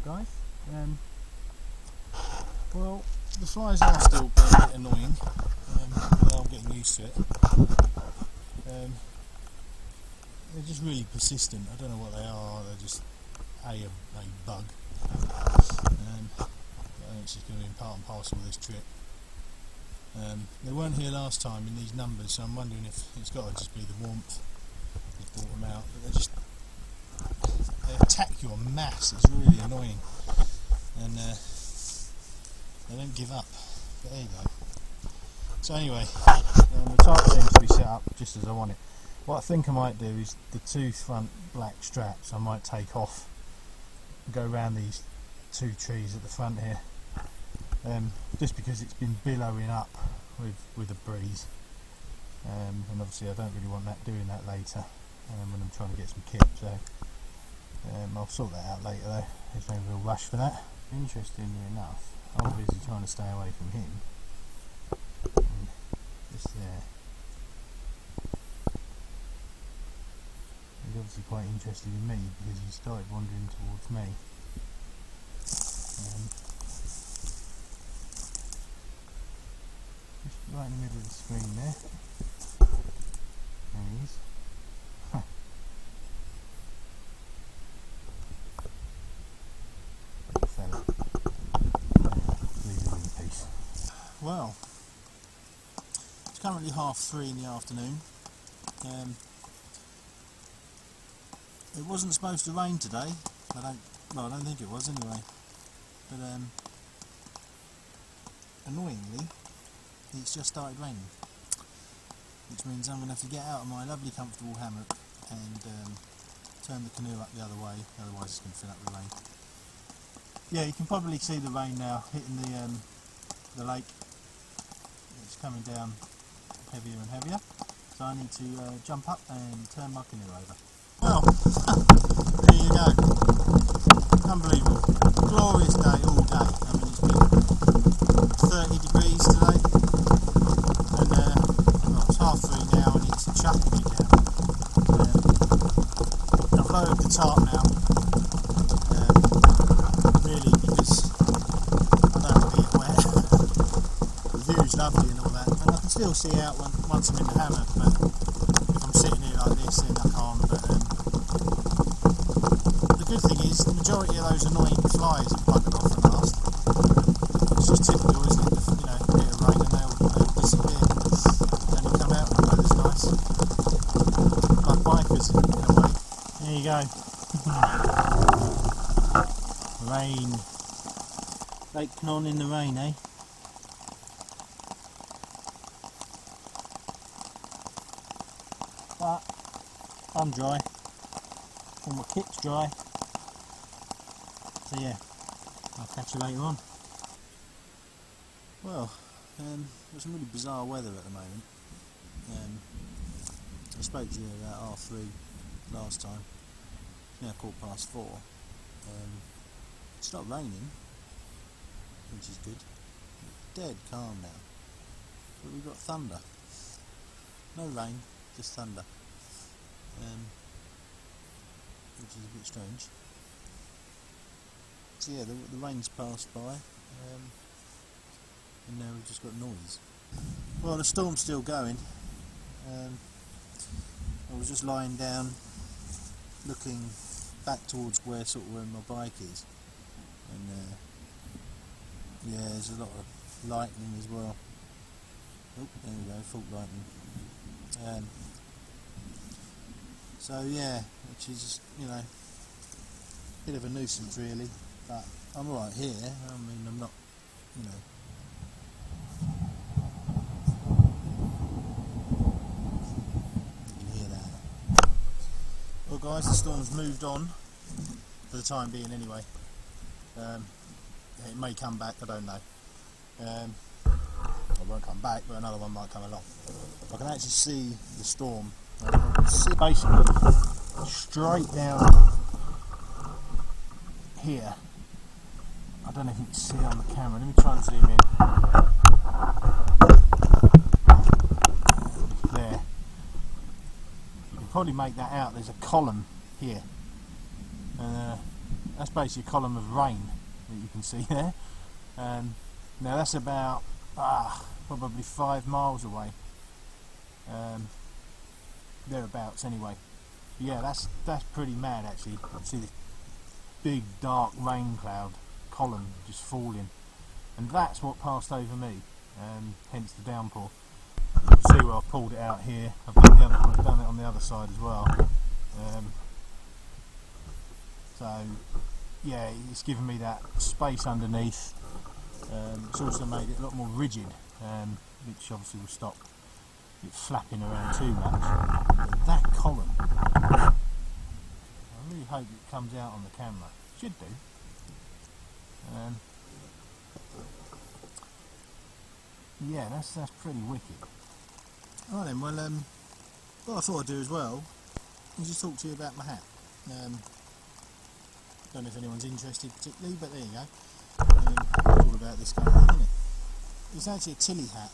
Alright guys, well the flies are still a bit annoying, although I'm getting used to it. They're just really persistent. I don't know what they are. They're just a bug. I think it's just going to be part and parcel of this trip. They weren't here last time in these numbers, so I'm wondering if it's got to just be the warmth that brought them out. But they attack you en masse. It's really annoying, and they don't give up. But there you go. So anyway, the tarp seems to be set up just as I want it. What I think I might do is the two front black straps I might take off and go around these two trees at the front here, just because it's been billowing up with a breeze, and obviously I don't really want that doing that later when I'm trying to get some kit, so I'll sort that out later though. There's no real rush for that. Interestingly enough, I'm busy trying to stay away from him. Just there. He's obviously quite interested in me because he started wandering towards me. Just right in the middle of the screen there. There he is. Fella. Leave him in peace. Well, it's currently 3:30 in the afternoon. It wasn't supposed to rain today. I don't think it was anyway. But annoyingly, it's just started raining, which means I'm going to have to get out of my lovely comfortable hammock and turn the canoe up the other way, otherwise it's going to fill up with rain. Yeah, you can probably see the rain now hitting the lake. It's coming down heavier and heavier, so I need to jump up and turn my canoe over. Well, there you go. Unbelievable. Glorious day all day. I mean, it's been 30 degrees today, and well, it's 3:30 now and it's chucking it down. I've lowered the tarp now, really because I don't want to get wet. The view's lovely and all that, and I can still see out once I'm in the hammock, but if I'm sitting here like this then I can't. But the good thing is the majority of those annoying flies have buggered off at last. It's just typical, isn't it? You know, a bit of rain and they'll disappear. Then you come out and the weather's nice. Like bikers in a way. There you go. Rain. Lake Cnon in the rain, eh? But I'm dry. All my kit's dry. So yeah, I'll catch you later on. Well, there's some really bizarre weather at the moment. I spoke to you about 3:30 last time. It's now 4:15. It's not raining, which is good. It's dead calm now. But we've got thunder. No rain, just thunder. Which is a bit strange. So yeah, the rain's passed by, and now we've just got noise. Well, the storm's still going. I was just lying down, looking back towards where my bike is, and yeah, there's a lot of lightning as well. Oh, there we go, fault lightning. So yeah, which is, you know, a bit of a nuisance really, but I'm alright here. I mean, I'm not, you know. You can hear that. Well guys, the storm's moved on, for the time being anyway. It may come back, I don't know. It won't come back, but another one might come along. I can actually see the storm. Basically straight down here. I don't know if you can see it on the camera. Let me try and zoom in. There. You can probably make that out. There's a column here. that's basically a column of rain that you can see there. Now that's about probably 5 miles away, thereabouts anyway. Yeah, that's pretty mad actually. You see the big dark rain cloud column just falling, and that's what passed over me, hence the downpour. You can see where I've pulled it out here. I've done it on the other side as well. So yeah, it's given me that space underneath. It's also made it a lot more rigid, which obviously will stop it flapping around too much. But that column, I really hope it comes out on the camera. Should do. Yeah, that's pretty wicked. Alright then, well, what I thought I'd do as well is just talk to you about my hat. Don't know if anyone's interested particularly, but there you go. It's all about this kind of thing, isn't it? It's actually a Tilly hat.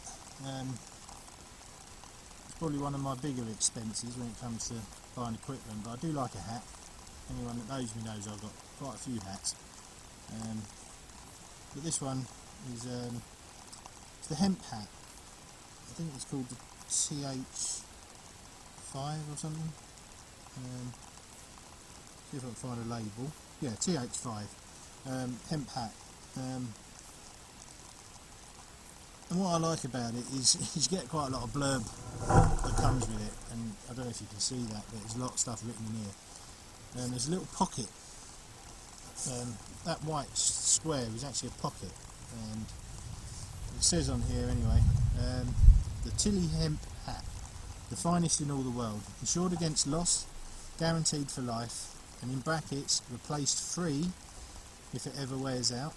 It's probably one of my bigger expenses when it comes to buying equipment, but I do like a hat. Anyone that knows me knows I've got quite a few hats. But this one is it's the hemp hat. I think it's called the TH5 or something. See if I can find a label. Yeah, TH5 hemp hat. And what I like about it is you get quite a lot of blurb that comes with it, and I don't know if you can see that, but there's a lot of stuff written in here. There's a little pocket. That white square is actually a pocket, and it says on here anyway, the Tilly hemp hat, the finest in all the world, insured against loss, guaranteed for life, and in brackets, replaced free if it ever wears out,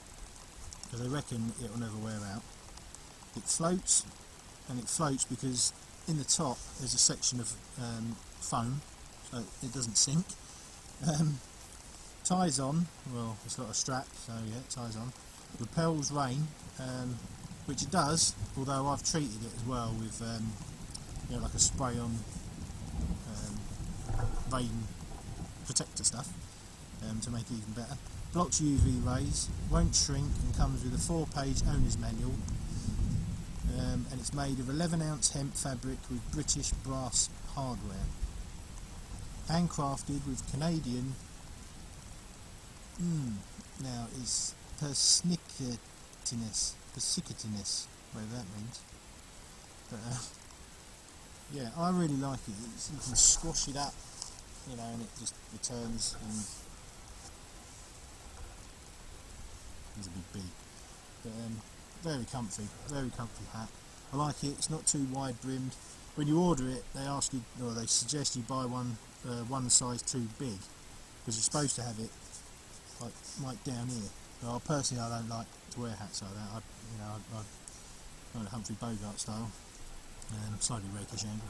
because I reckon it will never wear out. It floats, and it floats because in the top there's a section of foam, so it doesn't sink. Ties on, well, it's got a strap, so yeah, it ties on. Repels rain, which it does, although I've treated it as well with you know, like a spray on rain protector stuff to make it even better. Blocks UV rays, won't shrink, and comes with a 4-page owner's manual. And it's made of 11-ounce hemp fabric with British brass hardware. Handcrafted with Canadian, now it's persnickety-ness, whatever that means. But yeah, I really like it. You can squash it up, you know, and it just returns. And there's a big bee. But very comfy hat. I like it. It's not too wide brimmed. When you order it, they ask you, or they suggest you buy one size too big, because you're supposed to have it like down here. Well, personally, I don't like to wear hats like that. I kind of Humphrey Bogart style, slightly rakish angle,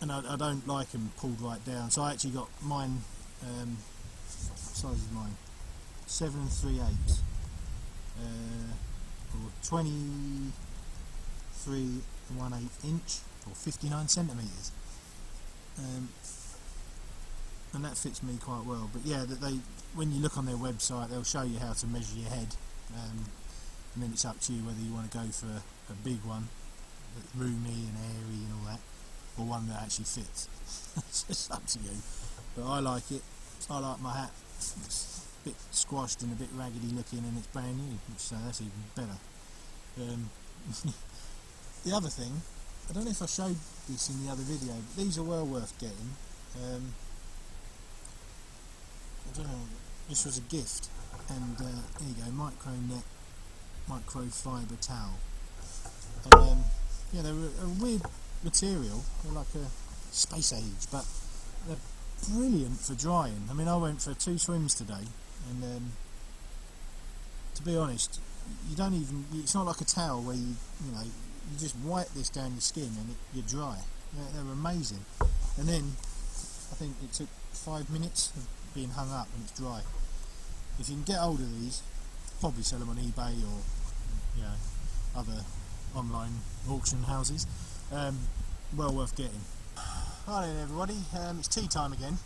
and I don't like them pulled right down. So I actually got mine. What size is mine? 7 3/8, or 23 1/8 inch, or 59 centimeters. And that fits me quite well. But yeah, when you look on their website, they'll show you how to measure your head, and then it's up to you whether you want to go for a big one that's roomy and airy and all that, or one that actually fits. It's just up to you. But I like it. I like my hat. It's a bit squashed and a bit raggedy looking, and it's brand new, so that's even better. The other thing, I don't know if I showed this in the other video, but these are well worth getting. I don't know, this was a gift, and there you go, micronet microfiber towel. And yeah, they're a weird material, they're like a space age, but they're brilliant for drying. I mean, I went for 2 swims today, and to be honest, you don't even, it's not like a towel where you just wipe this down your skin and you're dry. They're amazing. And then I think it took 5 minutes of being hung up and it's dry. If you can get hold of these, probably sell them on eBay or other online auction houses. Well worth getting. Hi then everybody, it's tea time again.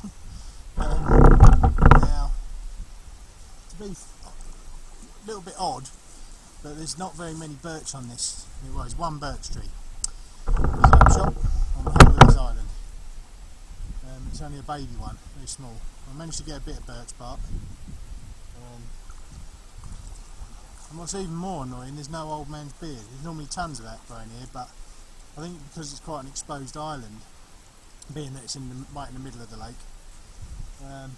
to be a little bit odd, but there's not very many birch on this. Well, there's one birch tree. There's a shop on the whole of this island. It's only a baby one, very small. I managed to get a bit of birch bark. And what's even more annoying, there's no old man's beard. There's normally tons of that growing here, but I think because it's quite an exposed island, being that it's right in the middle of the lake, the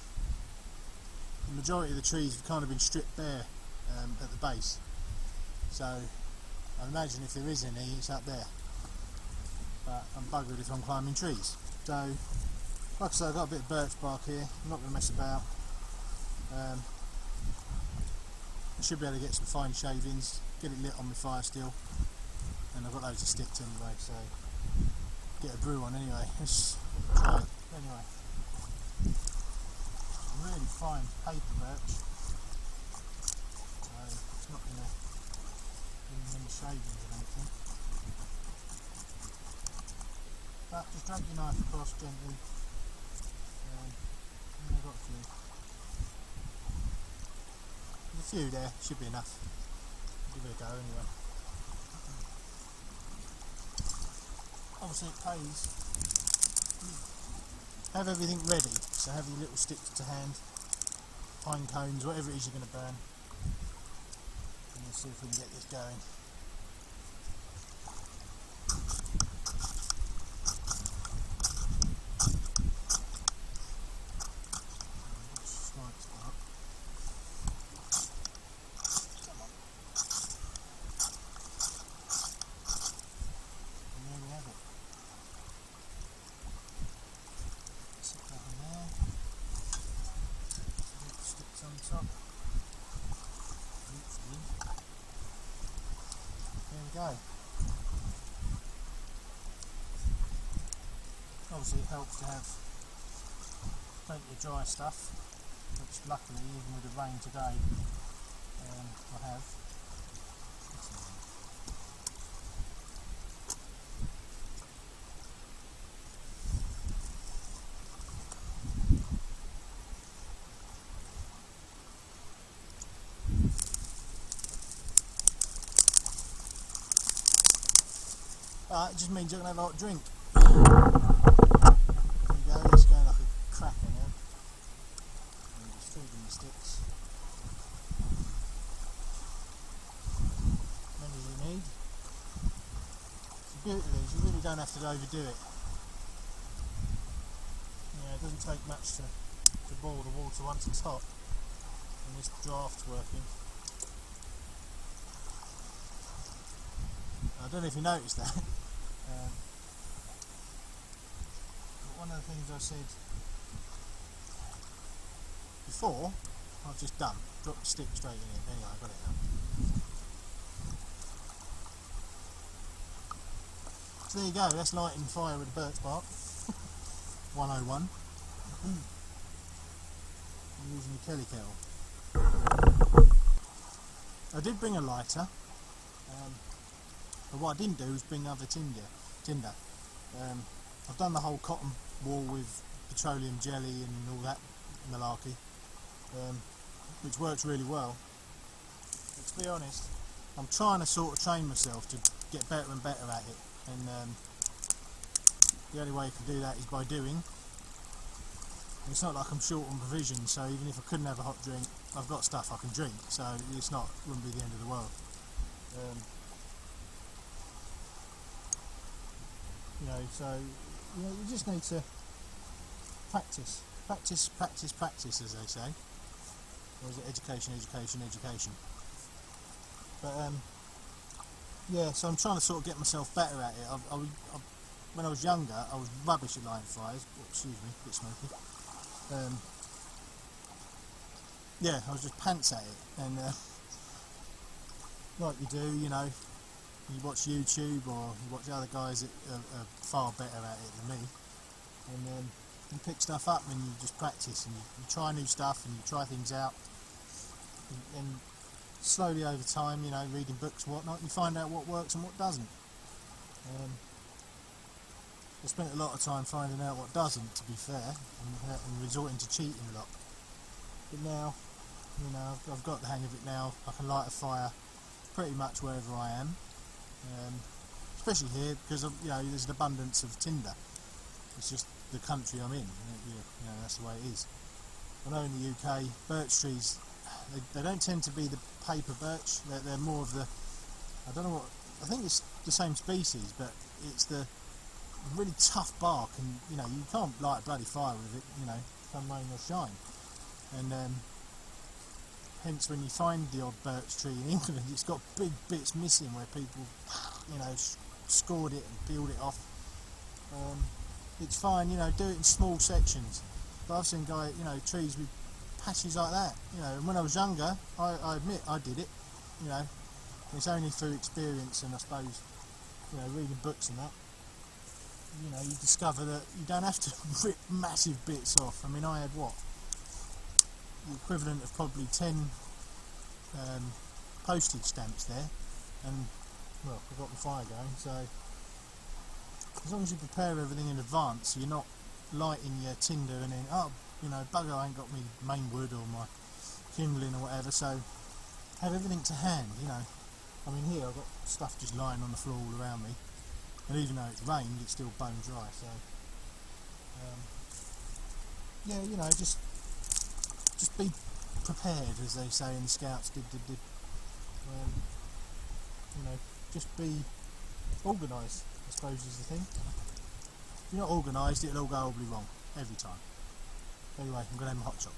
majority of the trees have kind of been stripped bare at the base. So I imagine if there is any, it's up there. But I'm buggered if I'm climbing trees. So, like I said, I've got a bit of birch bark here. I'm not going to mess about. I should be able to get some fine shavings, get it lit on my fire still, and I've got loads of sticks anyway, so get a brew on anyway. Let's try it. Anyway, really fine paper birch, so it's not going to give me many shavings or anything. But just drag your knife across gently, and I've got a few. There's a few there, should be enough. Give it a go anyway. Obviously it pays. Have everything ready, so have your little sticks to hand, pine cones, whatever it is you're going to burn. And we'll see if we can get this going. Go. Obviously it helps to have plenty of dry stuff, which luckily even with the rain today I have. But it just means you're going to have a lot of drink. There you go, it's going like a cracker now. And just feeding the sticks. Many as you need. The beauty of these, you really don't have to overdo it. It doesn't take much to boil the water once it's hot. And this draft's working. I don't know if you noticed that. But one of the things I said before, I've just done. Dropped the stick straight in it. Anyway, I got it now. So there you go, that's lighting fire with a birch bark. 101. I'm using the Kelly kettle. I did bring a lighter. But what I didn't do was bring other tinder. I've done the whole cotton wool with petroleum jelly and all that malarkey, which works really well. But to be honest, I'm trying to sort of train myself to get better and better at it, and the only way you can do that is by doing. And it's not like I'm short on provisions, so even if I couldn't have a hot drink, I've got stuff I can drink, so it's not, wouldn't be the end of the world. You just need to practice, as they say. Or is it education? But yeah, so I'm trying to sort of get myself better at it. When I was younger, I was rubbish at lighting fires. Oh, excuse me, a bit smoky. Yeah, I was just pants at it, and like you do, you watch YouTube or you watch other guys that are far better at it than me, and you pick stuff up and you just practice and you try new stuff and you try things out, and slowly over time, reading books and whatnot, you find out what works and what doesn't. I spent a lot of time finding out what doesn't, to be fair, and resorting to cheating a lot. But now You know, I've got the hang of it now. I can light a fire pretty much wherever I am, especially here because you know there's an abundance of tinder. It's just the country I'm in. You know, that's the way it is. I know in the UK, birch trees, they don't tend to be the paper birch. They're more of the, I don't know what, I think it's the same species, but it's the really tough bark, and you know you can't light a bloody fire with it. You know, come rain or shine, and hence when you find the odd birch tree in England, it's got big bits missing where people, you know, scored it and peeled it off. It's fine, you know, do it in small sections. But I've seen trees with patches like that. You know, and when I was younger, I admit I did it. You know, it's only through experience and I suppose, you know, reading books and that. You know, you discover that you don't have to rip massive bits off. I mean, I had what? The equivalent of probably 10 postage stamps there, and well, I've got the fire going, so as long as you prepare everything in advance, so you're not lighting your tinder and then, oh, you know, bugger, I ain't got my main wood or my kindling or whatever, so have everything to hand, you know. I mean, here I've got stuff just lying on the floor all around me, and even though it's rained, it's still bone dry, so yeah, you know, just be prepared, as they say in the Scouts. You know, just be organised, I suppose, is the thing. If you're not organised, it'll all go horribly wrong every time. Anyway, I'm going to have my hot chop.